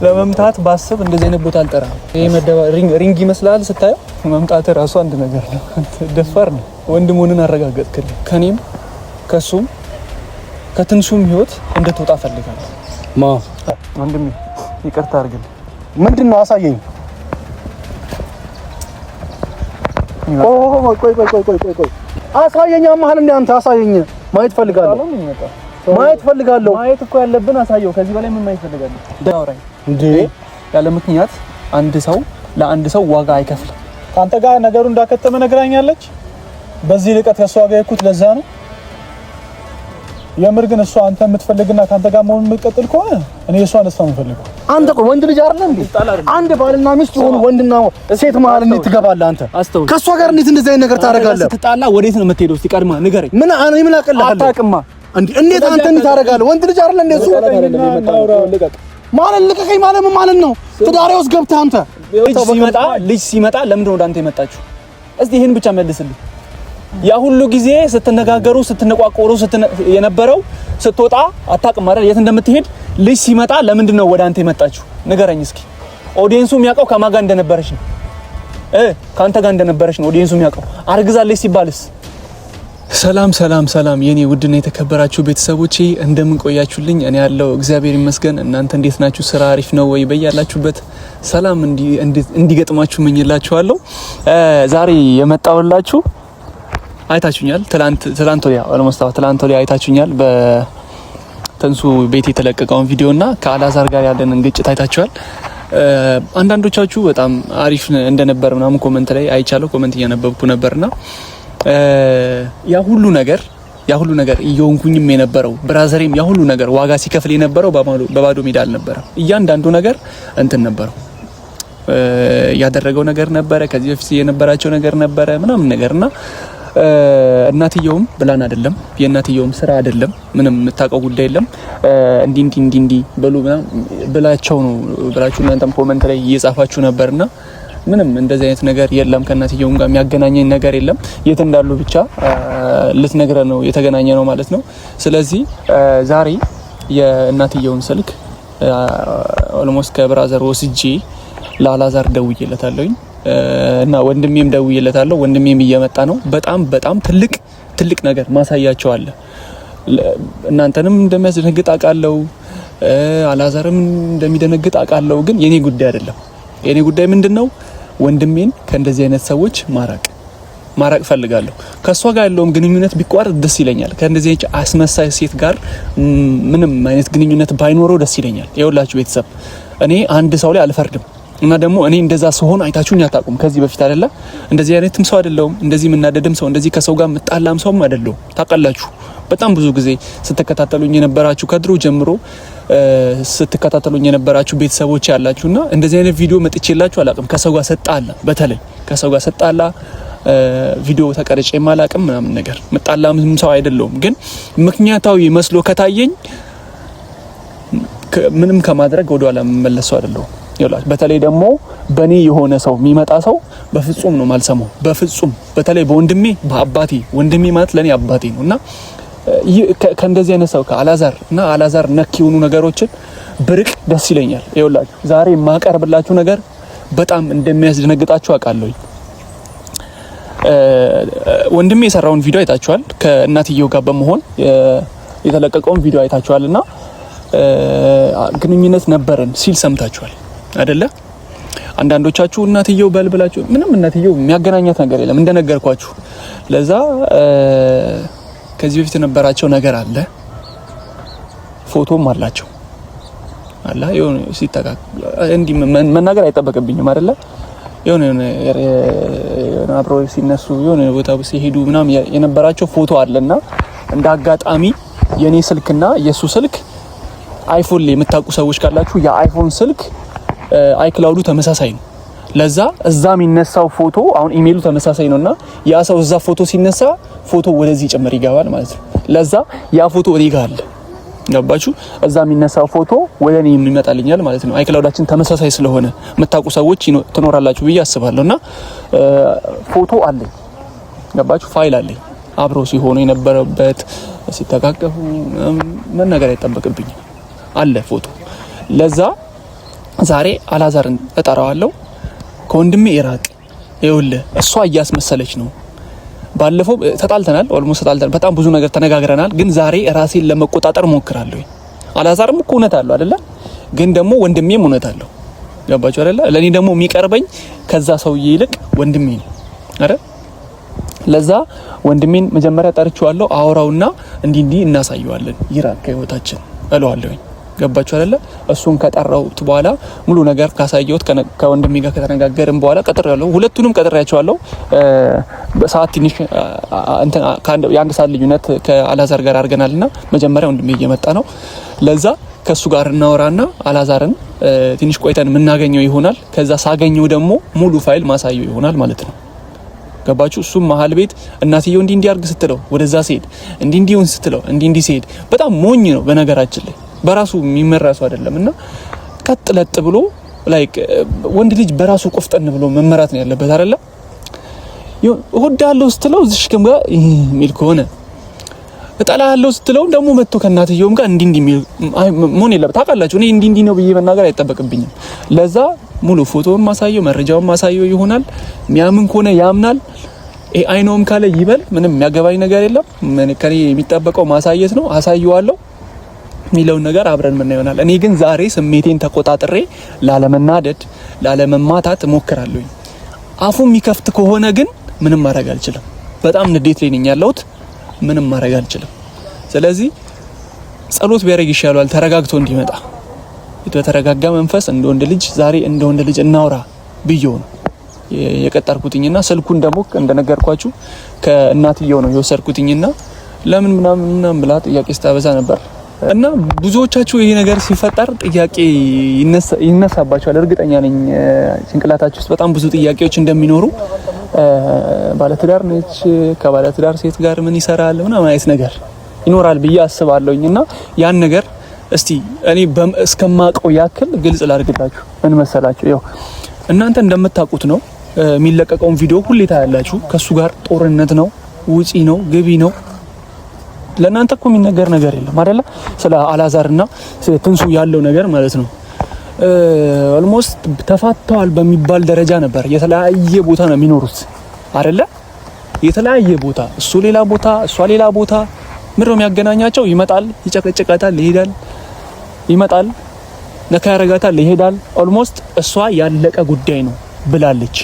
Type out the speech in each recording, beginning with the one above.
ለመምታት ባስብ እንደዚህ አይነት ቦታ አልጠራም። ይሄ መደባ ሪንግ ይመስላል ስታየው፣ መምታት ራሱ አንድ ነገር ነው። ደፋር ነው። ወንድሙንን አረጋገጥክልኝ። ከኔም ከሱም ከትንሹም ህይወት እንድትወጣ ፈልጋለሁ። ወንድሜ ይቅርታ አድርግልኝ። ምንድነው? አሳየኝ። ቆይ አሳየኝ። አማህል እንደ አንተ አሳየኝ። ማየት ፈልጋለሁ። ማየት እኮ ያለብን አሳየው። ከዚህ በላይ ምን ማየት ፈልጋለሁ? ዳውራይ እንዴ! ያለ ምክንያት አንድ ሰው ለአንድ ሰው ዋጋ አይከፍልም። ካንተ ጋር ነገሩ እንዳከተመ ነግራኛለች። በዚህ ልቀት ከሷ ጋር የኩት ለዛ ነው። የምር ግን እሷ አንተ የምትፈልግና ካንተ ጋር መሆን የምትቀጥል ከሆነ እኔ እሷን እሷን የምፈልገው አንተ እኮ ወንድ ልጅ አይደለም እንዴ? አንድ ባልና ሚስት ሆኑ ወንድና ሴት መሀል እንዴት ትገባለህ አንተ? ከሷ ጋር እንዴት እንደዚህ አይነት ነገር ታደርጋለህ? ስትጣላ ወዴት ነው የምትሄደው? እስቲ ቀድማ ንገረኝ። ምን አቀልሃለሁ? አታውቅማ እንዴት አንተ እንዴት ታደርጋለህ? ወንድ ልጅ አይደለም እንዴ እሱ? ማለት ልቀቀኝ ማለት ምን ማለት ነው? ትዳሬ ውስጥ ገብተህ አንተ ልጅ ሲመጣ ለምንድን ነው ወደ አንተ የመጣችሁ? እስቲ ይሄን ብቻ መልስልኝ። ያ ሁሉ ጊዜ ስትነጋገሩ ስትነቋቆሩ የነበረው ስትወጣ አታውቅም አይደል? የት እንደምትሄድ ልጅ ሲመጣ ለምንድን ነው ወደ አንተ የመጣችሁ? ንገረኝ እስኪ። ኦዲየንሱ የሚያውቀው ከማን ጋር እንደነበረች ነው? ካንተ ጋር እንደነበረች ነው ኦዲየንሱ የሚያውቀው። አርግዛለች ሲባልስ? ሰላም የኔ ውድና የተከበራችሁ ቤተሰቦቼ እንደምን ቆያችሁልኝ? እኔ ያለው እግዚአብሔር ይመስገን። እናንተ እንዴት ናችሁ? ስራ አሪፍ ነው ወይ? በያላችሁበት ሰላም እንዲገጥማችሁ መኝላችኋለሁ። ዛሬ የመጣሁላችሁ አይታችሁኛል። ትላንት ወዲያ አይታችሁኛል። በተንሱ ቤት የተለቀቀውን ቪዲዮና ከአላዛር ጋር ያለንን ግጭት አይታችኋል። አንዳንዶቻችሁ በጣም አሪፍ እንደነበር ምናምን ኮሜንት ላይ አይቻለሁ። ኮሜንት እያነበብኩ ነበርና ያ ሁሉ ነገር እየሆንኩኝም የነበረው ብራዘሬም ያ ሁሉ ነገር ዋጋ ሲከፍል የነበረው በባዶ ሜዳ አልነበረም። እያንዳንዱ ነገር እንትን ነበረው ያደረገው ነገር ነበረ። ከዚህ በፊት የነበራቸው ነገር ነበረ ምናምን ነገርና እናትየውም ብላን አይደለም፣ የእናትየውም ስራ አይደለም፣ ምንም የምታውቀው ጉዳይ የለም። እንዲ በሉ ብላቸው ነው ብላችሁ እናንተም ኮሜንት ላይ እየጻፋችሁ ነበርና ምንም እንደዚህ አይነት ነገር የለም። ከእናትየውም ጋር የሚያገናኘኝ ነገር የለም። የት እንዳሉ ብቻ ልትነግረን ነው የተገናኘ ነው ማለት ነው። ስለዚህ ዛሬ የእናትየውን ስልክ ኦልሞስት ከብራዘር ወስጄ ለአላዛር ደውዬለታለሁኝ እና ወንድሜም ደውዬለታለሁ። ወንድሜም እየመጣ ነው። በጣም ትልቅ ነገር ማሳያቸው አለ። እናንተንም እንደሚያስደነግጥ አውቃለሁ፣ አላዛርም እንደሚደነግጥ አውቃለሁ። ግን የኔ ጉዳይ አይደለም። የኔ ጉዳይ ምንድነው? ወንድሜን ከእንደዚህ አይነት ሰዎች ማራቅ ፈልጋለሁ። ከሷ ጋር ያለውም ግንኙነት ቢቋረጥ ደስ ይለኛል። ከእንደዚህ አይነት አስመሳይ ሴት ጋር ምንም አይነት ግንኙነት ባይኖረው ደስ ይለኛል። ይኸውላችሁ ቤተሰብ፣ እኔ አንድ ሰው ላይ አልፈርድም እና ደግሞ እኔ እንደዛ ስሆን አይታችሁኝ አታውቁም። ከዚህ በፊት አይደለ እንደዚህ አይነትም ሰው አይደለሁም። እንደዚህ የምናደድም ሰው እንደዚህ ከሰው ጋር የምጣላም ሰውም አይደለሁም። ታውቃላችሁ፣ በጣም ብዙ ጊዜ ስትከታተሉኝ የነበራችሁ ከድሮ ጀምሮ ስትከታተሉኝ የነበራችሁ ቤተሰቦች ያላችሁና እንደዚህ አይነት ቪዲዮ መጥቼላችሁ አላውቅም። ከሰው ጋር በተለይ ከሰው ጋር ሰጣላ ቪዲዮ ተቀርጬ ማላውቅም ምናምን ነገር መጣላም ሰው አይደለሁም። ግን ምክንያታዊ መስሎ ከታየኝ ምንም ከማድረግ ወደኋላ መመለስ ሰው አይደለሁም። ይላችሁ በተለይ ደግሞ በኔ የሆነ ሰው የሚመጣ ሰው በፍጹም ነው ማልሰማው። በፍጹም በተለይ በወንድሜ በአባቴ ወንድሜ ማለት ለኔ አባቴ ነውና ከእንደዚህ አይነት ሰው አላዛር ነክ የሆኑ ነገሮችን ብርቅ ደስ ይለኛል። ይኸውላችሁ ዛሬ የማቀርብላችሁ ነገር በጣም እንደሚያስደነግጣችሁ አውቃለሁ። ወንድሜ የሰራውን ቪዲዮ አይታችኋል። ከእናትየው ጋር በመሆን የተለቀቀውን ቪዲዮ አይታችኋልና ግንኙነት ነበረን ሲል ሰምታችኋል አይደለ? አንዳንዶቻችሁ እናትየው በልብላችሁ ምንም እናትየው የሚያገናኛት ነገር የለም እንደነገርኳችሁ። ለዛ ከዚህ በፊት የነበራቸው ነገር አለ፣ ፎቶም አላቸው አላ የሆነ ሲተካክ እንዲ መናገር አይጠበቅብኝም አይደለ? የሆነ አብረው ሲነሱ የሆነ ቦታ ሲሄዱ ምናምን የነበራቸው ፎቶ አለና እንደ አጋጣሚ የኔ ስልክና የሱ ስልክ አይፎን ላይ የምታውቁ ሰዎች ካላችሁ የአይፎን ስልክ አይክላውዱ ተመሳሳይ ነው። ለዛ እዛ የሚነሳው ፎቶ አሁን ኢሜይሉ ተመሳሳይ ነውና ያ ሰው እዛ ፎቶ ሲነሳ ፎቶ ወደዚህ ጭምር ይገባል ማለት ነው። ለዛ ያ ፎቶ ወዲህ ጋር አለ። ገባችሁ? እዛ የሚነሳው ፎቶ ወደ እኔ ይመጣልኛል ማለት ነው። አይክላውዳችን ተመሳሳይ ስለሆነ የምታውቁ ሰዎች ትኖራላችሁ ብዬ አስባለሁና ፎቶ አለኝ። ገባችሁ? ፋይል አለኝ አብሮ ሲሆኑ የነበረበት ሲተካከፉ ምን ነገር አይጠበቅብኝም አለ ፎቶ። ለዛ ዛሬ አላዛርን እጠራዋለሁ ከወንድሜ ኢራቅ ይኸውልህ እሷ እያስመሰለች ነው። ባለፈው ተጣልተናል፣ ኦልሞስት ተጣልተናል፣ በጣም ብዙ ነገር ተነጋግረናል። ግን ዛሬ ራሴን ለመቆጣጠር ሞክራለሁ። አላዛርም እኮ እውነት አለው አይደለ? ግን ደግሞ ወንድሜም እውነት አለው። ገባችሁ አይደለ? ለኔ ደግሞ የሚቀርበኝ ከዛ ሰውዬ ይልቅ ወንድሜ ነው አይደል? ለዛ ወንድሜን መጀመሪያ ጠርቼዋለሁ። አወራውና እንዲህ እናሳየዋለን ይራቅ ከህይወታችን እለዋለሁኝ። ገባችሁ አይደለ? እሱን ከጠራሁት በኋላ ሙሉ ነገር ካሳየሁት ከወንድሜ ጋር ከተነጋገርን በኋላ ቀጥሬያለሁ። ሁለቱንም ቀጥሬያቸዋለሁ። በሰዓት ትንሽ የአንድ ሰዓት ልዩነት ከአላዛር ጋር አድርገናልና መጀመሪያ ወንድሜ እየመጣ ነው። ለዛ ከሱ ጋር እናወራና አላዛርን ትንሽ ቆይተን የምናገኘው ይሆናል። ከዛ ሳገኘው ደግሞ ሙሉ ፋይል ማሳየው ይሆናል ማለት ነው። ገባችሁ? እሱም መሀል ቤት እናትየው እንዲህ አድርግ ስትለው ወደዛ ሲሄድ እንዲሁን ስትለው እንዲህ ሲሄድ በጣም ሞኝ ነው በነገራችን ላይ በራሱ የሚመራ ሰው አይደለምና ቀጥለጥ ብሎ ላይክ ወንድ ልጅ በራሱ ቆፍጠን ብሎ መመራት ነው ያለበት አይደለ? እወዳለሁ ስትለው እዚህ ሽከም ጋር የሚል ከሆነ እጠላለሁ ስትለው ደግሞ መጥቶ ከእናትየውም ጋር እንዲህ መሆን የለበት። ታውቃላችሁ እኔ እንዲህ ነው ብዬ መናገር አይጠበቅብኝም። ለዛ ሙሉ ፎቶውን ማሳየው መረጃውን ማሳየው ይሆናል። የሚያምን ከሆነ ያምናል። አይኖም ካለ ይበል። ምንም የሚያገባኝ ነገር የለም። ከኔ የሚጠበቀው ማሳየት ነው። አሳየዋለሁ የሚለውን ነገር አብረን ምን ይሆናል። እኔ ግን ዛሬ ስሜቴን ተቆጣጥሬ ላለመናደድ ላለመማታት እሞክራለሁ። አፉ የሚከፍት ከሆነ ግን ምንም ማድረግ አልችልም። በጣም ንዴት ላይ ነኝ ያለሁት። ምንም ማድረግ አልችልም። ስለዚህ ጸሎት ቢያደርግ ይሻላል ተረጋግቶ እንዲመጣ። በተረጋጋ መንፈስ እንደ ወንድ ልጅ ዛሬ እንደ ወንድ ልጅ እናውራ ብዬው ነው የቀጠርኩትኝና ስልኩን ደግሞ እንደነገርኳችሁ ከእናትየው ነው የወሰድኩትኝና ለምን ምናምን ብላ ጥያቄ ስታበዛ ነበር። እና ብዙዎቻችሁ ይሄ ነገር ሲፈጠር ጥያቄ ይነሳባችኋል። እርግጠኛ ነኝ ጭንቅላታችሁ ውስጥ በጣም ብዙ ጥያቄዎች እንደሚኖሩ። ባለትዳር ነች፣ ከባለትዳር ሴት ጋር ምን ይሰራል ምናምን አይነት ነገር ይኖራል ብዬ አስባለሁኝና ያን ነገር እስቲ እኔ እስከማውቀው ያክል ግልጽ ላድርግላችሁ። ምን መሰላችሁ? ያው እናንተ እንደምታውቁት ነው የሚለቀቀውን ቪዲዮ ሁሌ ታያላችሁ። ከሱ ጋር ጦርነት ነው፣ ውጪ ነው፣ ግቢ ነው። ለእናንተ እኮ የሚነገር ነገር የለም አይደለ? ስለ አላዛርና ስለ ትንሱ ያለው ነገር ማለት ነው። ኦልሞስት ተፋተዋል በሚባል ደረጃ ነበር። የተለያየ ቦታ ነው የሚኖሩት አይደለ? የተለያየ ቦታ፣ እሱ ሌላ ቦታ፣ እሷ ሌላ ቦታ። ምንድን ነው የሚያገናኛቸው? ይመጣል፣ ይጨቀጭቃታል፣ ይሄዳል፣ ይመጣል፣ ነካ ያረጋታል፣ ይሄዳል። ኦልሞስት እሷ ያለቀ ጉዳይ ነው ብላለች።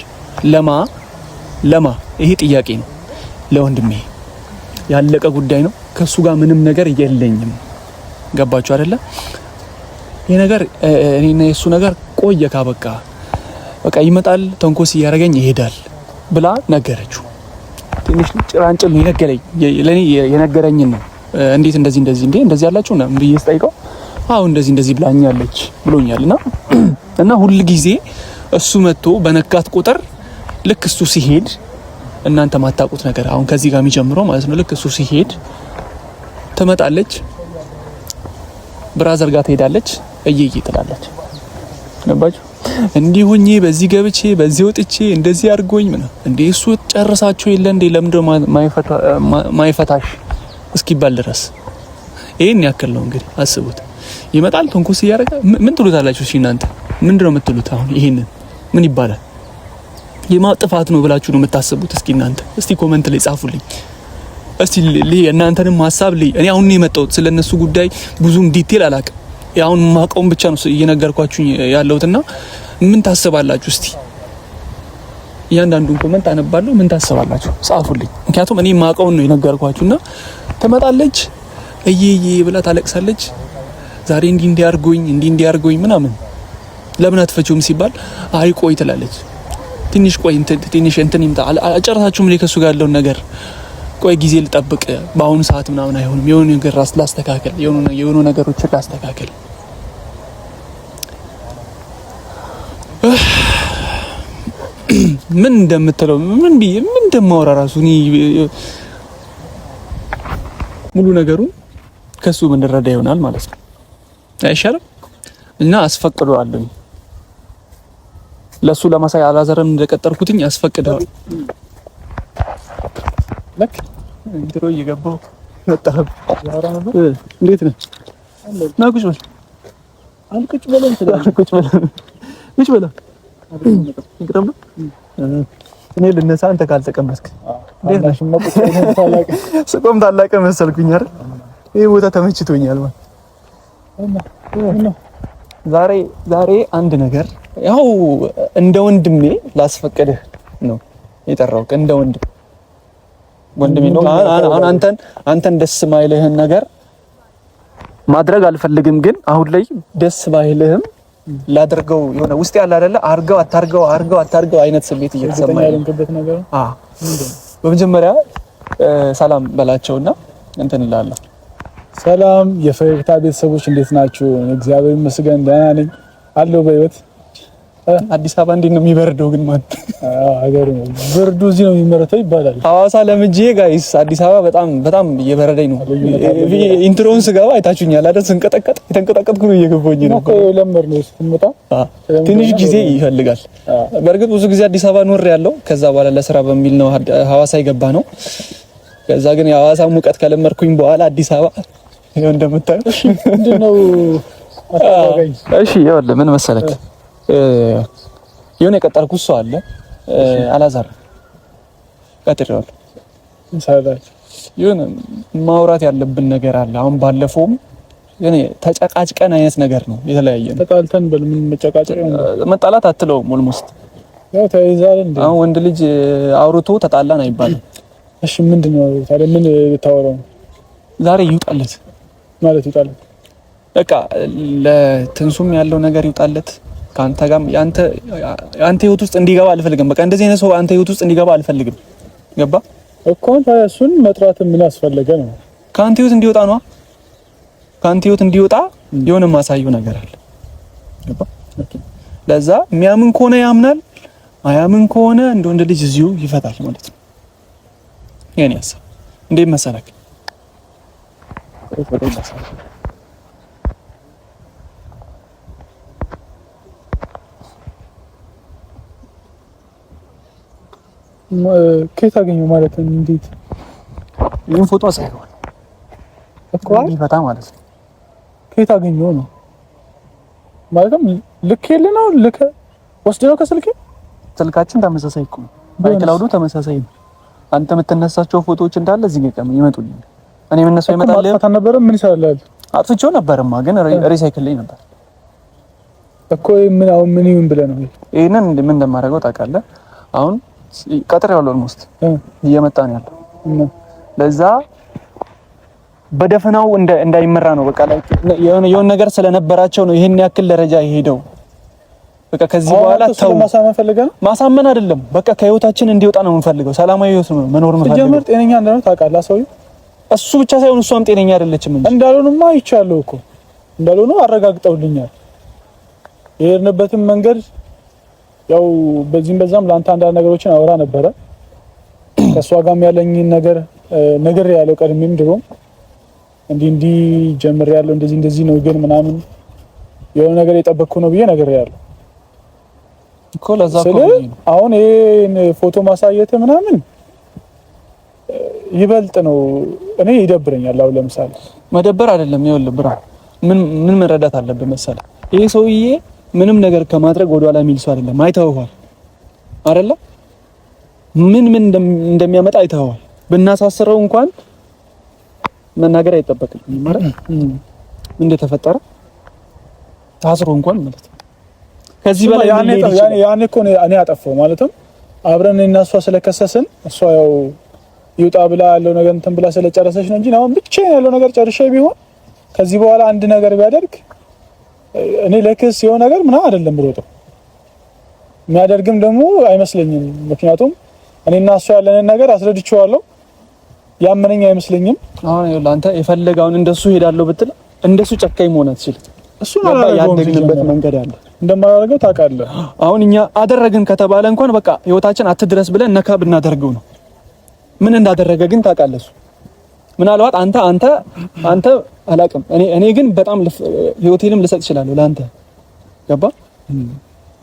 ለማ ይሄ ጥያቄ ነው ለወንድሜ። ያለቀ ጉዳይ ነው፣ ከሱ ጋር ምንም ነገር የለኝም። ገባችሁ አይደለ? ይሄ ነገር እኔና የሱ ነገር ቆየ ካበቃ በቃ ይመጣል፣ ተንኮስ እያደረገኝ ይሄዳል ብላ ነገረችው። ትንሽ ጭራንጭል ነው የነገረኝ፣ ለኔ የነገረኝን ነው። እንዴት እንደዚህ ያላችሁ ነው ብዬ ስጠይቀው አዎ እንደዚህ ብላኛለች ብሎኛልና እና ሁሉ ጊዜ እሱ መጥቶ በነካት ቁጥር ልክ እሱ ሲሄድ እናንተ ማታውቁት ነገር አሁን ከዚህ ጋር የሚጀምረው ማለት ነው። ልክ እሱ ሲሄድ ትመጣለች፣ ብራዘር ጋር ትሄዳለች፣ እየዬ ትላለች። ገባችሁ? እንዲህ ሆኜ በዚህ ገብቼ በዚህ ወጥቼ እንደዚህ አድርጎኝ ምን እንዴ እሱ ጨርሳችሁ የለ እንዴ ለምንድነው ማይፈታሽ እስኪባል ድረስ ይሄን ያክል ነው እንግዲህ አስቡት። ይመጣል ተንኮስ እያደረገ ምን ትሉታላችሁ? እሺ እናንተ ምንድነው የምትሉት? አሁን ይሄንን ምን ይባላል? የማጥፋት ነው ብላችሁ ነው የምታስቡት? እስኪ እናንተ ኮሜንት ላይ ጻፉልኝ። እስቲ እናንተንም ሐሳብ እኔ አሁን ነው የመጣሁት። ስለነሱ ጉዳይ ብዙም ዲቴል አላውቅም። አሁን ማቀውም ብቻ ነው እየነገርኳችሁ ያለሁትና ምን ታስባላችሁ? እስቲ እያንዳንዱን ኮሜንት አነባለሁ። ምን ታስባላችሁ? ጻፉልኝ። ምክንያቱም እኔ ማቀውን ነው የነገርኳችሁና ትመጣለች፣ እየዬ ብላ ታለቅሳለች። ዛሬ እንዲህ አድርጎኝ ምናምን ለምን አትፈቹም ሲባል አይ ቆይ ትላለች። ትንሽ ቆይ ትንሽ እንትን ይምጣ አጨረሳችሁም ላይ ከሱ ጋር ያለውን ነገር ቆይ ጊዜ ልጠብቅ፣ በአሁኑ ሰዓት ምናምን አይሆንም፣ የሆነ ነገር ላስተካከል፣ የሆነ ነገሮችን ላስተካከል። ምን እንደምትለው ምን እንደማወራ ራሱ እኔ ሙሉ ነገሩን ከሱ ምንረዳ ይሆናል ማለት ነው። አይሻልም? እና አስፈቅደዋለሁ ለሱ ለማሳይ አላዛርም እንደቀጠርኩትኝ አስፈቅደዋል። ለክ ድሮ እየገባው መጣህ ያወራ ነበር። እንዴት ነህ? ና ቁጭ በል። ቁጭ በለን ቁጭ በለን ይቅርብ። እኔ ልነሳ አንተ ካልተቀመጥክ ስቆም ታላቅ መሰልኩኝ አይደል? ይሄ ቦታ ተመችቶኛል ማለት ዛሬ አንድ ነገር ያው እንደ ወንድሜ ላስፈቅድህ ነው የጠራሁት። እንደ ወንድሜ ነው። አንተን ደስ ማይልህን ነገር ማድረግ አልፈልግም፣ ግን አሁን ላይ ደስ ባይልህም ላደርገው የሆነ ውስጥ ያለ አይደለ አርገው አታርገው አይነት ስሜት እየተሰማኝ ነው። በመጀመሪያ ሰላም በላቸውና እንትን እላለሁ። ሰላም የፈገግታ ቤተሰቦች እንዴት ናችሁ? እግዚአብሔር ይመስገን ደህና ነኝ አለው በህይወት። አዲስ አበባ እንዴት ነው የሚበርደው ግን ማለት አገሩ ብርዱ እዚህ ነው የሚመረተው ይባላል። ሐዋሳ ለምጄ ጋይስ አዲስ አበባ በጣም እየበረደኝ ነው። ኢንትሮውን ስገባ አይታችሁኛል አይደል? ስንቀጠቀጥ የተንቀጠቀጥኩ ነው እየገቦኝ ነው እኮ ለምር ነው ስትመጣ ትንሽ ጊዜ ይፈልጋል። በእርግጥ ብዙ ጊዜ አዲስ አበባ ኖር ያለው ከዛ በኋላ ለስራ በሚል ነው ሐዋሳ የገባ ነው። ከዛ ግን የሐዋሳ ሙቀት ከለመርኩኝ በኋላ አዲስ አበባ ይሄው እንደምታዩ ምንድነው አታውቀኝ። እሺ ይኸውልህ ምን መሰለክ የሆነ የቀጠርኩት ሰው አለ አላዛር ቀጥሬዋለሁ። እንሳላች የሆነ ማውራት ያለብን ነገር አለ። አሁን ባለፈውም የሆነ ተጨቃጭቀን አይነት ነገር ነው የተለያየ ነው። ተጣልተን በምን መጨቃጨቅ መጣላት አትለውም። ኦልሞስት ያው ተይዛል እንዴ? አሁን ወንድ ልጅ አውርቶ ተጣላን አይባልም። እሺ ምንድነው ታዲያ? ምን ልታወራው ዛሬ ይውጣለት ማለት ይውጣለት፣ በቃ ለትንሱም ያለው ነገር ይውጣለት። ካንተ ጋርም አንተ ህይወት ውስጥ እንዲገባ አልፈልግም። በቃ እንደዚህ አይነት ሰው አንተ ህይወት ውስጥ እንዲገባ አልፈልግም። ገባ እኮ እሱን መጥራት ምን አስፈለገ ነው? ካንተ ህይወት እንዲወጣ ነው። ካንተ ህይወት እንዲወጣ የሆነ ማሳየው ነገር አለ። ገባ? ለዛ የሚያምን ከሆነ ያምናል፣ አያምን ከሆነ እንደ ወንድ ልጅ እዚሁ ይፈታል ማለት ነው። የኔ ሀሳብ እንዴት መሰለክ? ከየት አገኘው ማለት ነው? እንዴት ይሄን ፎቶ አሳይቷል እኮ ይፈታ ማለት ነው። ከየት አገኘው ነው ማለትም ልክ የለነው ልክ ወስደው ከስልኬ ስልካችን ተመሳሳይ እኮ ነው። ባይክላውዱ ተመሳሳይ ነው። አንተ የምትነሳቸው ፎቶዎች እንዳለ እዚህ ጋር ይመጡልኝ። እኔ የምነሳው ይመጣል። ማጥፋት ነበር። ምን ይሰራል? አጥፍቼው ነበርማ ግን ሪሳይክል ላይ ነበር እኮ። ምን አሁን ምን ይሁን ብለህ ነው? ይሄንን ምን እንደማደርገው ታውቃለህ? አሁን ቀጥሬዋለሁ። ኦልሞስት እየመጣ ነው ያለው። ለዛ በደፈናው እንዳይመራ ነው። በቃ ላይ የሆነ ነገር ስለነበራቸው ነው ይሄን ያክል ደረጃ የሄደው። በቃ ከዚህ በኋላ ተው። ማሳመን ፈልገህ ነው? ማሳመን አይደለም። በቃ ከህይወታችን እንዲወጣ ነው የምንፈልገው። ሰላማዊ ህይወት ነው መኖር የምንፈልገው። ጀመር ጤነኛ እንደሆነ ታውቃለህ ሰውዬው። እሱ ብቻ ሳይሆን እሷም ጤነኛ አይደለችም እንጂ እንዳልሆነማ አይቻለሁ እኮ እንዳልሆነ አረጋግጠውልኛል። የሄድንበትን መንገድ ያው በዚህም በዛም ለአንተ አንዳንድ ነገሮችን አወራ ነበረ። ከሷ ጋርም ያለኝን ነገር ያለው ቀድሜም ድሮም እንዲህ ጀምር ያለው እንደዚህ ነው ግን ምናምን የሆነ ነገር የጠበቅኩ ነው ብዬ ነገር ያለው እኮ ለዛ እኮ አሁን ይሄን ፎቶ ማሳየት ምናምን ይበልጥ ነው እኔ ይደብረኛል። አሁን ለምሳሌ መደበር አይደለም። ይኸውልህ ብራ ምን መረዳት አለብህ መሰለህ? ይሄ ሰውዬ ምንም ነገር ከማድረግ ወደ ኋላ የሚል ሰው አይደለም። አይተውዋል አይደለ? ምን እንደሚያመጣ አይተውዋል። ብናሳስረው እንኳን መናገር አይጠበቅም ማለት እንደተፈጠረ ታስሮ እንኳን ማለት ነው። ከዚህ በላይ ያኔ እኮ እኔ አጠፋው ማለትም አብረን እና እሷ ስለከሰስን እሷ ያው ይውጣ ብላ ያለው ነገር እንትን ብላ ስለጨረሰች ነው እንጂ አሁን ብቻዬን ያለው ነገር ጨርሼ ቢሆን ከዚህ በኋላ አንድ ነገር ቢያደርግ እኔ ለክስ የሆነ ነገር ምናምን አይደለም ብሮጠው የሚያደርግም ደግሞ አይመስለኝም። ምክንያቱም እኔና እሷ ያለንን ነገር አስረድቼዋለሁ። ያመነኝ አይመስለኝም። አሁን ይኸውልህ አንተ የፈለጋውን እንደሱ ሄዳለሁ ብትል እንደሱ ጨካኝ መሆን አትችልም። እሱን ያደግንበት መንገድ አለ እንደማያደርገው ታውቃለህ። አሁን እኛ አደረግን ከተባለ እንኳን በቃ ህይወታችን አትድረስ ብለን ነካ ብናደርገው ነው። ምን እንዳደረገ ግን ታውቃለህ። እሱ ምናልባት አንተ አላውቅም። እኔ ግን በጣም ህይወቴንም ልሰጥ እችላለሁ ለአንተ። ገባ?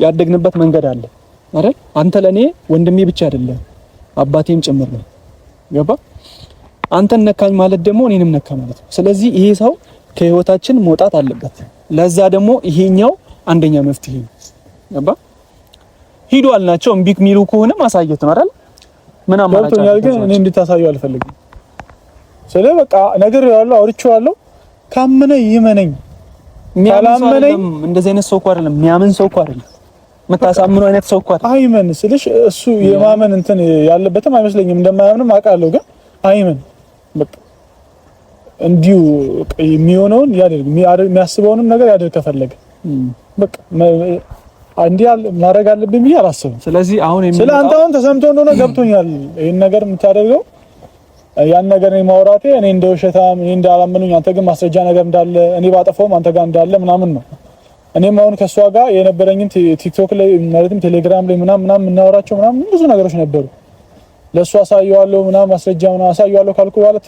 ያደግንበት መንገድ አለ አይደል? አንተ ለኔ ወንድሜ ብቻ አይደለም አባቴም ጭምር ነው። ገባ? አንተን ነካኝ ማለት ደግሞ እኔንም ነካ ማለት ነው። ስለዚህ ይሄ ሰው ከህይወታችን መውጣት አለበት። ለዛ ደግሞ ይሄኛው አንደኛ መፍትሄ ነው። ገባ ሂዱ አልናቸው እምቢ የሚሉ ከሆነ ማሳየት ነው አይደል? ምን አማራጭ አለ? ግን እኔ እንድታሳዩ አልፈልግም። ስለዚህ በቃ ነገር ያለው አውርቼዋለሁ። ካመነ ይመነኝ፣ ካላመነኝ እንደዚህ አይነት ሰው እኮ አይደለም የሚያምን ሰው እኮ አይደለም የምታሳምኑ አይነት ሰው እኮ አይደለም። አይመን ስልሽ እሱ የማመን እንትን ያለበትም አይመስለኝም። እንደማያምንም አውቃለሁ። ግን አይመን በቃ እንዲሁ የሚሆነውን ያደርግ፣ የሚያስበውንም ነገር ያደርግ ከፈለገ በቃ እንዲህ ማድረግ አለብኝ ብዬ አላስብም። ስለዚህ አሁን ስለ አንተ አሁን ተሰምቶ እንደሆነ ገብቶኛል። ይሄን ነገር የምታደርገው ያን ነገር ነው ማውራቴ እኔ እንደ ውሸታም እኔ እንዳላመኑኝ አንተ ግን ማስረጃ ነገር እንዳለ እኔ ባጠፋውም አንተ ጋር እንዳለ ምናምን ነው። እኔም አሁን ከሷ ጋር የነበረኝን ቲክቶክ ላይ ማለትም ቴሌግራም ላይ ምናምን እናወራቸው ምናምን ብዙ ነገሮች ነበሩ። ለሷ አሳየዋለሁ ምናምን ማስረጃ ምናምን አሳየዋለሁ ካልኩ በኋላ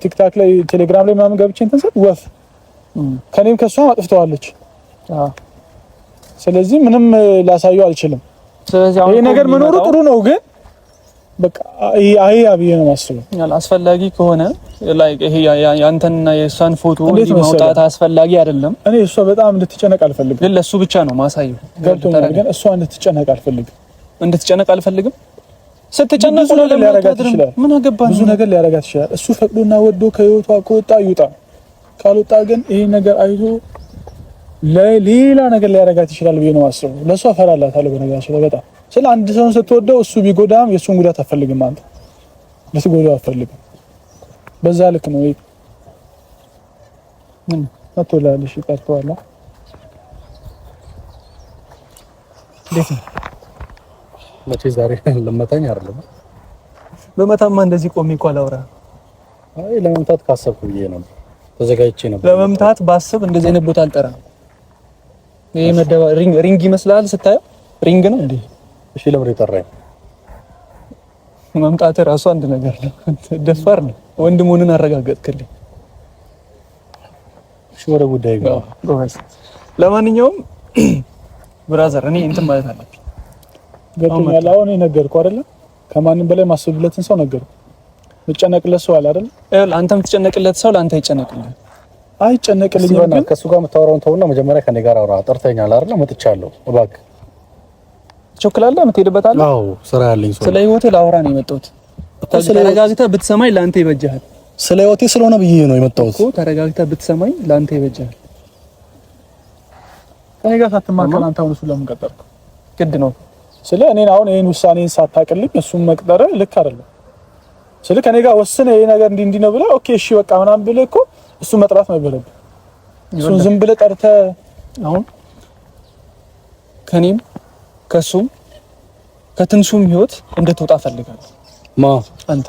ቲክታክ ላይ ቴሌግራም ላይ ምናምን ገብቼ እንትን ስል ወፍ ከኔም ከሷም አጥፍተዋለች። ስለዚህ ምንም ላሳየው አልችልም። ስለዚህ ይሄ ነገር መኖሩ ጥሩ ነው ግን በቃ አይ አብዬ ነው ማስበው። አስፈላጊ ከሆነ ላይክ ይሄ ያንተና የሷን ፎቶ ማውጣት አስፈላጊ አይደለም። እኔ እሷ በጣም እንድትጨነቅ አልፈልግም። ግን ለሱ ብቻ ነው ማሳየው። ገብቶኛል። ግን እሷ እንድትጨነቅ አልፈልግም። እንድትጨነቅ አልፈልግም። ስትጨነቅ ብዙ ነገር ሊያረጋት ይችላል። ምን አገባኝ? ብዙ ነገር ሊያረጋት ይችላል። እሱ ፈቅዶና ወዶ ከህይወቷ ከወጣ ይውጣ። ካልወጣ ግን ይሄ ነገር አይቶ ለሌላ ነገር ሊያረጋት ይችላል ብዬ ነው ማስበው። ለሷ ፈራላታለሁ በነገራችን ላይ በጣም ስለ አንድ ሰው ስትወደው እሱ ቢጎዳም የሱን ጉዳት አትፈልግም። አንተ ልትጎዳው አትፈልግም። በዛ ልክ ነው። ምን አትወላለሽ ይቀርቷላ ለዚህ መቼ ዛሬ ለመታኝ አይደለም። በመታማ እንደዚህ ቆሜ እኮ አላወራ። አይ ለመምታት ካሰብኩ ብዬ ነው ተዘጋጅቼ ነበር። ለመምታት ባስብ እንደዚህ አይነት ቦታ አልጠራም። ይሄ መደባ ሪንግ ይመስላል ስታየው ሪንግ ነው እንዴ? እሺ ለምን ይጠራኝ? መምጣት ራሱ አንድ ነገር ነው። ደፋር ነው። ወንድሙን አረጋገጥክልኝ። እሺ ወደ ጉዳይ ጋር ጎበዝ። ለማንኛውም ብራዘር እኔ እንትን ማለት አለብኝ። ገብቶኛል። አሁን ነገርኩህ አይደለ? ከማንም በላይ ማስብለትን ሰው ነገርኩህ። መጨነቅለት ሰው አለ አይደል? ይኸውልህ አንተ የምትጨነቅለት ሰው ለአንተ ይጨነቅልህ። አይጨነቅልኝም ግን ከሱ ጋር የምታወራውን ተውና መጀመሪያ ከኔ ጋር አውራ። ጠርተኛል አይደል? መጥቻለሁ። እባክህ ቸኩላለህ። የምትሄድበት አለ? አዎ ስራ ያለኝ ሰው። ስለ ህይወቴ ላውራ ነው የመጣሁት። ተረጋግተህ ብትሰማኝ ለአንተ ይበጃል። ስለ ህይወቴ ስለሆነ ብዬ ነው የመጣሁት እኮ። ተረጋግተህ ብትሰማኝ ለአንተ ይበጃል። ከኔ ጋር ሳትማከር አንተ አሁን እሱን ለምን ቀጠርክ? ግድ ነው። ስለ እኔን አሁን ይሄን ውሳኔን ሳታቅልኝ እሱን መቅጠር ልክ አይደለም። ስለ ከኔ ጋር ወስነ ይሄ ነገር እንዲህ ነው ብለህ ኦኬ እሺ በቃ ምናምን ብለህ እኮ እሱን መጥራት ነበረብህ። እሱን ዝም ብለህ ጠርተህ አሁን ከኔም ከሱም ከትንሹም ህይወት እንድትወጣ ፈልጋለሁ። አንተ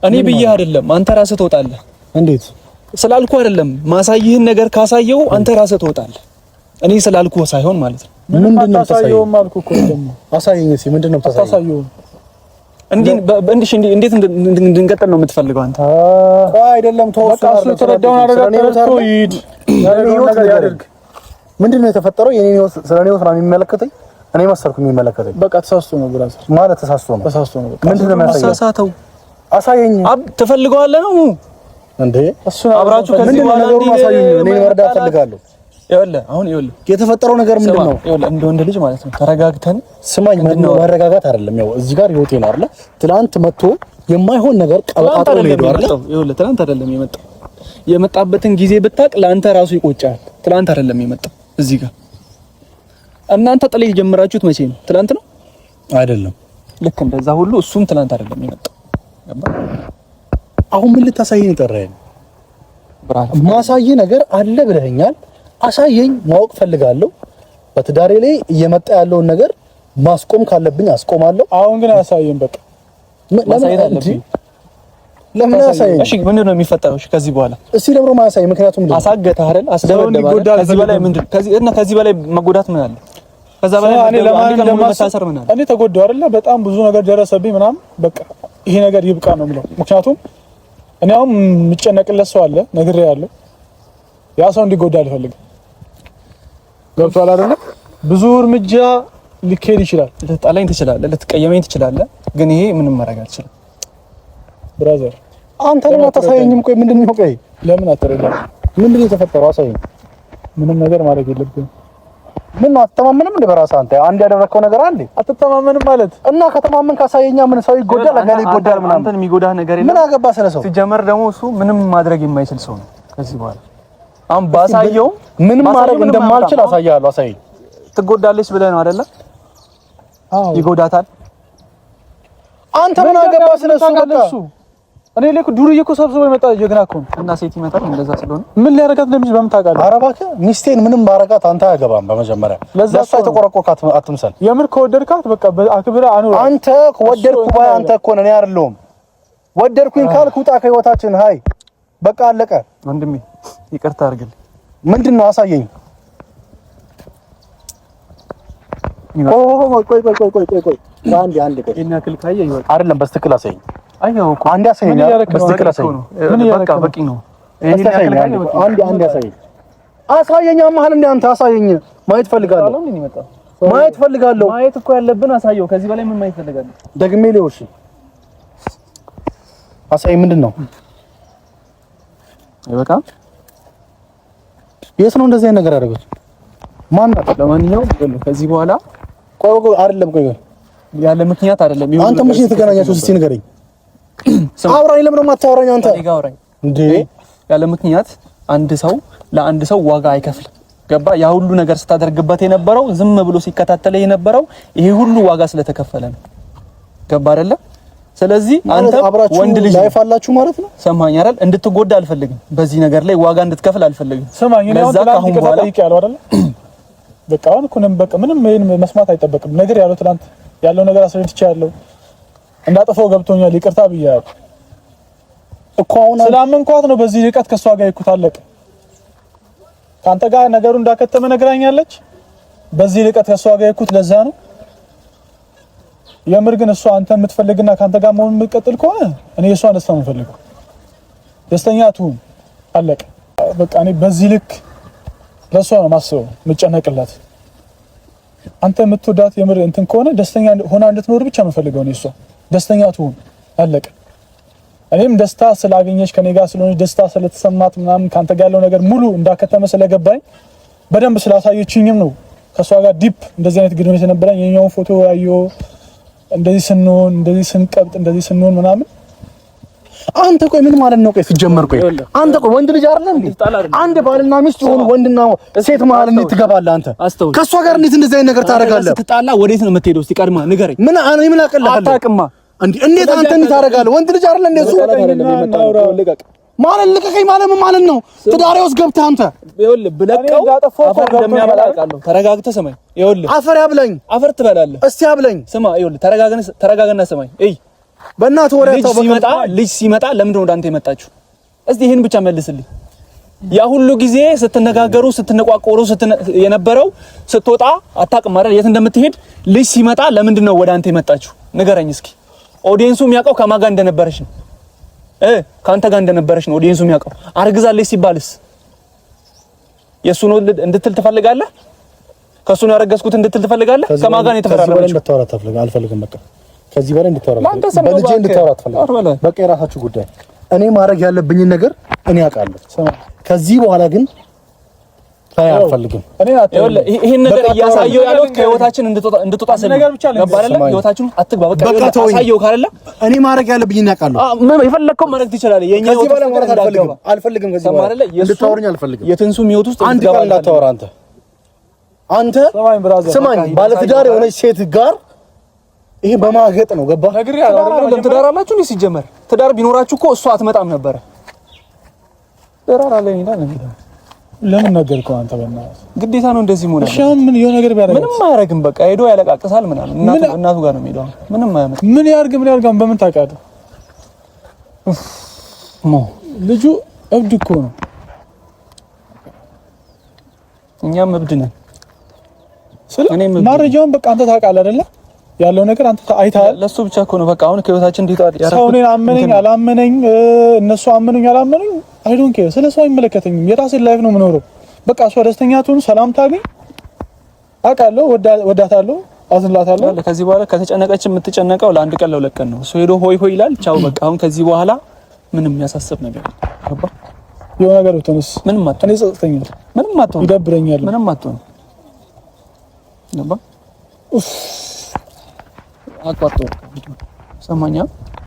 እኔ ብዬ አይደለም አንተ ራስህ ትወጣለህ። እንዴት ስላልኩ አይደለም። ማሳይህን ነገር ካሳየው አንተ ራስህ ትወጣለህ። እኔ ስላልኩ ሳይሆን ማለት ነው። ምንድነው ታሳየው ማልኩ እኮ ደግሞ አሳየኝ እስኪ ምንድነው ታሳየው? እንዴት እንድንቀጥል ነው የምትፈልገው አንተ? አይደለም በቃ እሱ የተረዳውን አረጋግጦ ይሄድ ነገር ያድርግ። ምንድነው የተፈጠረው? የኔ ህይወት ስለኔ ህይወት ነው የሚመለከተኝ። እኔ መሰልኩ የሚመለከተኝ። በቃ ተሳስቶ ነው ብራዘር ማለት ተሳስቶ ነው። ምንድነው የሚያሳየው? አሳየኝ። ትፈልገዋለህ ነው እንዴ? እሱን አብራችሁ ከዚህ በኋላ ነገሩን አሳየኝ። እኔ መረዳት ፈልጋለሁ። ይኸውልህ አሁን የተፈጠረው ነገር ምንድነው? ይኸውልህ እንደ ወንድ ልጅ ማለት ነው ተረጋግተን ስማኝ። መረጋጋት አይደለም ያው እዚህ ጋር ህይወቴ ነው አይደል? ትናንት መጥቶ የማይሆን ነገር ቀባጣው ነው አይደል? ይኸውልህ ትናንት አይደለም የመጣው። የመጣበትን ጊዜ ብታቅ ለአንተ ራሱ ይቆጫል። ትናንት አይደለም የመጣው እዚህ ጋር። እናንተ ጥል የጀመራችሁት መቼ ነው? ትናንት ነው አይደለም? ልክ እንደዛ ሁሉ እሱም ትናንት አይደለም የመጣው። አሁን ምን ልታሳየኝ ጠራኸኝ? ማሳየህ ነገር አለ ብለኸኛል። አሳየኝ። ማወቅ ፈልጋለሁ። በትዳሬ ላይ እየመጣ ያለውን ነገር ማስቆም ካለብኝ አስቆማለሁ። አሁን ግን አሳየኝ። በቃ ለምን አሳየኝ? እሺ ምንድነው የሚፈጠረው? እሺ ከዚህ በኋላ እስቲ ለምሮ ማሳየኝ። ምክንያቱም ምንድነው? አሳገተህ አይደል? አስደበደበህ። ከዚህ በላይ ምንድነው? ከዚህ በላይ መጎዳት ምን አለ? ከዛ በላይ ለማሳሰር ምን አለ? እኔ ተጎዳሁ አይደለ? በጣም ብዙ ነገር ደረሰብኝ ምናምን። በቃ ይሄ ነገር ይብቃ ነው የምለው። ምክንያቱም እኔ አሁን የምጨነቅለት ሰው አለ ነግሬያለሁ። ያ ሰው እንዲጎዳ አልፈልግም። ገብቶሃል አይደለ? ብዙ እርምጃ ሊካሄድ ይችላል። ልትጣላኝ ትችላለህ፣ ልትቀየመኝ ትችላለህ። ግን ይሄ ምንም ማድረግ አልችልም። ብራዘር አንተ ለምን አታሳየኝም? ቆይ ምንድነው? ቆይ ለምን አትረዳም? ምንድን ነው የተፈጠረው? አሳየኝ። ምንም ነገር ማድረግ የለብህም። ምን ነው አትተማመንም እንደ በራስህ አንተ? አንድ ያደረከው ነገር አለ። አትተማመንም ማለት እና ከተማመን ካሳየኛ ምን ሰው ይጎዳል? ለጋለ ይጎዳል ምናምን። አንተን የሚጎዳህ ነገር የለም። ምን አገባ ስለ ሰው? ሲጀመር ደግሞ እሱ ምንም ማድረግ የማይችል ሰው ነው። ከዚህ በኋላ አሁን ባሳየው ምንም ማድረግ እንደማልችል አሳያለሁ። አሳየኝ። ትጎዳለች ብለህ ነው አይደለ? አዎ ይጎዳታል። አንተ ምን አገባ ስለ እሱ? በቃ እኔ ለኩ ዱርዬ እኮ ሰብስቦ የመጣ ጀግና እኮ ነው። እና ሴት ይመጣል እንደዛ ስለሆነ ምን ሊያረጋት እንደሚችል በምን ታውቃለህ? ኧረ እባክህ ሚስቴን ምንም ባረጋት አንተ አያገባም። በመጀመሪያ ለዛ የተቆረቆርካት አትምሰል። የምር ከወደድካት በቃ አክብረህ አኑር። አንተ ወደድኩ ባይ አንተ እኮ ነህ፣ እኔ አይደለሁም። ወደድኩኝ ካልክ ውጣ ከህይወታችን። ሃይ በቃ አለቀ። ወንድሜ ይቅርታ አድርግልኝ። ምንድነው? አሳየኝ። ቆይ አንዴ ቆይ። እና ክል ካየ ይወጣ አይደለም በስትክክል አሳየኝ። አየው እኮ አንዴ አሳየኝ። በስትክክል አሳየኝ። በቃ በቂ ነው። አንዴ አሳየኝ። አሳየኝ። መሀል እንደ አንተ አሳየኝ። ማየት ፈልጋለሁ። ማየት ፈልጋለሁ። ማየት እኮ ያለብን አሳየው። ከዚህ በላይ ምን ማየት ፈልጋለሁ? ደግሜ ሊውሽ አሳየኝ። ምንድነው? ይበቃ። የት ነው እንደዚህ አይነት ነገር ያደረገች? ማን ናት? ለማንኛውም ከዚህ በኋላ ቆይ አይደለም ያለ ምክንያት አይደለም። አንተ መቼ የተገናኛችሁ? እስቲ ንገረኝ። አውራኝ። ለምን ነው የማታወራኝ አንተ? አውራኝ እንዴ ያለ ምክንያት አንድ ሰው ለአንድ ሰው ዋጋ አይከፍልም። ገባ? ያ ሁሉ ነገር ስታደርግበት የነበረው ዝም ብሎ ሲከታተለ የነበረው ይሄ ሁሉ ዋጋ ስለተከፈለ ነው። ገባ አይደለ? ስለዚህ አንተ ወንድ ልጅ ላይፍ አላችሁ ማለት ነው። ሰማኝ አይደል? እንድትጎዳ አልፈልግም። በዚህ ነገር ላይ ዋጋ እንድትከፍል አልፈልግም። ሰማኝ ነው። አሁን በኋላ ይቀያለው አይደል? በቃ አሁን እኮ ነው በቃ ምንም መስማት አይጠበቅም። ነገር ያለው ትናንት ያለው ነገር አስረድቻለሁ። እንዳጠፋው ገብቶኛል። ይቅርታ ብያለሁ እኮ አሁን ስላመንኳት ነው በዚህ ርቀት ከሷ ጋር ይኩት አለቀ። ካንተ ጋር ነገሩ እንዳከተመ ነግራኛለች። በዚህ ርቀት ከሷ ጋር ይኩት ለዛ ነው። የምር ግን እሷ አንተ የምትፈልግና ካንተ ጋር መሆን የምትቀጥል ከሆነ እኔ እሷን ደስታ ነው የምፈልገው። ደስተኛ ትሁን አለቀ። በቃ እኔ በዚህ ልክ ለሷ ነው ማስበው የምጨነቅላት። አንተ የምትወዳት የምር እንትን ከሆነ ደስተኛ ሆና እንድትኖር ብቻ ነው የምፈልገው። እኔ እሷ ደስተኛ ትሁን አለቀ። እኔም ደስታ ስላገኘች ከኔ ጋር ስለሆነች ደስታ ስለተሰማት ምናምን ካንተ ጋር ያለው ነገር ሙሉ እንዳከተመ ስለገባኝ በደንብ ስላሳየችኝም ነው ከሷ ጋር ዲፕ እንደዚህ አይነት ግንኙነት የነበረኝ። የኛውን ፎቶ ያየው እንደዚህ ስንሆን እንደዚህ ስንቀብጥ እንደዚህ ስንሆን ምናምን። አንተ ቆይ ምን ማለት ነው? ቆይ ሲጀመር ቆይ አንተ ቆይ ወንድ ልጅ አይደለም እንዴ? አንድ ባልና ሚስት የሆኑ ወንድና ሴት መሀል እንዴት ትገባለህ አንተ? ከሷ ጋር እንዴት እንደዚህ አይነት ነገር ታደርጋለህ? ስትጣላ ወዴት ነው የምትሄደው? እስቲ ቀድማ ንገረኝ። ምን አቀልልሃለሁ? አታውቅማ እንዴ? እንዴት አንተ እንዴት ታደርጋለህ? ወንድ ልጅ አይደለም እንዴ? እሱ ማለት ልቀቀኝ ማለት ምን ማለት ነው? ትዳሬ ውስጥ ገብተህ አንተ ይኸውልህ ብለቀው አፈር እንደሚያበላ አውቃለሁ። ተረጋግተህ ስማኝ። ይኸውልህ አፈር ያብላኝ። አፈር ትበላለህ። እስቲ ያብላኝ። ስማ ይኸውልህ ተረጋጋና ስማኝ። እይ በእናትህ ወሬ ልጅ ሲመጣ ለምንድን ነው ወደ አንተ የመጣችሁ? እስቲ ይሄን ብቻ መልስልኝ። ያ ሁሉ ጊዜ ስትነጋገሩ ስትነቋቆሩ የነበረው ስትወጣ አታውቅም አይደል? የት እንደምትሄድ ልጅ ሲመጣ ለምንድን ነው ወደ አንተ የመጣችሁ? ንገረኝ እስኪ። ኦዲየንሱ የሚያውቀው ከማን ጋር እንደነበረሽ ነው ካንተ ጋር እንደነበረሽ ነው ኦዲየንሱ የሚያውቀው። አርግዛለች ሲባልስ የሱ ነው እንድትል ትፈልጋለህ? ከሱ ነው ያረገዝኩት እንድትል ትፈልጋለህ? ከማን ጋር ነው የተፈራረመችው? አልፈልግም። በቃ ከዚህ በላይ እንድታወራ በልጄ እንድታወራ አትፈልግም። በቃ የራሳችሁ ጉዳይ። እኔ ማድረግ ያለብኝን ነገር እኔ አውቃለሁ። ከዚህ በኋላ ግን አልፈልግም። ይሄን ነገር እያሳየው ያለው ከህይወታችን እንድትወጣ ነገር ብቻ ነው አይደል? ህይወታችን አትግባ። በቃ አሳየው ካለ እኔ ማድረግ ያለብኝን አውቃለሁ። የፈለከው ማድረግ ትችላለህ። የኛ ከዚህ በላይ ማድረግ አልፈልግም። ከዚህ በላይ እንድታወሩኝ አልፈልግም። የትንሱም ህይወት ውስጥ አንድ ቃል እንዳታወራ አንተ ስማኝ። ባለትዳር የሆነች ሴት ጋር ይሄ በማገጥ ነው። ገባ? ትዳር አላችሁ እንዴ? ሲጀመር ትዳር ቢኖራችሁ እኮ እሷ አትመጣም ነበረ። ትዳር አለኝ ይላል እንዴ? ለምን ነገርከው አንተ? በእናትህ ግዴታ ነው እንደዚህ መሆን? እሺ አሁን ምን የሆነ ነገር ቢያደርግ ምንም አያደርግም። በቃ ሄዶ ያለቃቅሳል ምናምን። እናቱ ጋር ነው የሚሄደው። ምንም አያመጣም። ምን ያርግ? በምን ታውቃለህ? ልጁ እብድ እኮ ነው። እኛም እብድ ነን። ማረጃውን በቃ አንተ ታውቃለህ አይደለ? ያለው ነገር አንተ አይተሃል። ለሱ ብቻ እኮ ነው በቃ አሁን ከህይወታችን እንዴት ያረፈ ሰው እኔን አመነኝ አላመነኝ፣ እነሱ አመኑኝ አላመኑኝ አይ ዶንት ኬር። ስለ ሰው አይመለከተኝም። የራሴን ላይፍ ነው የምኖረው። በቃ እሷ ደስተኛ ትሁን፣ ሰላም ታገኝ። አውቃለሁ፣ ወዳታለሁ፣ አዝንላታለሁ። ከዚህ በኋላ ከተጨነቀች የምትጨነቀው ለአንድ ቀን ለሁለት ቀን ነው። እሱ ሄዶ ሆይ ሆይ ይላል። ቻው በቃ አሁን ከዚህ በኋላ ምንም የሚያሳስብ ነገር አባ የሆነ ነገር ብትሆንስ? ምንም አትሆን። እኔ ጸጥተኛል። ምንም አትሆን። ይደብረኛል። ምንም አትሆን። ነባ አቋርጦ ሰማኛ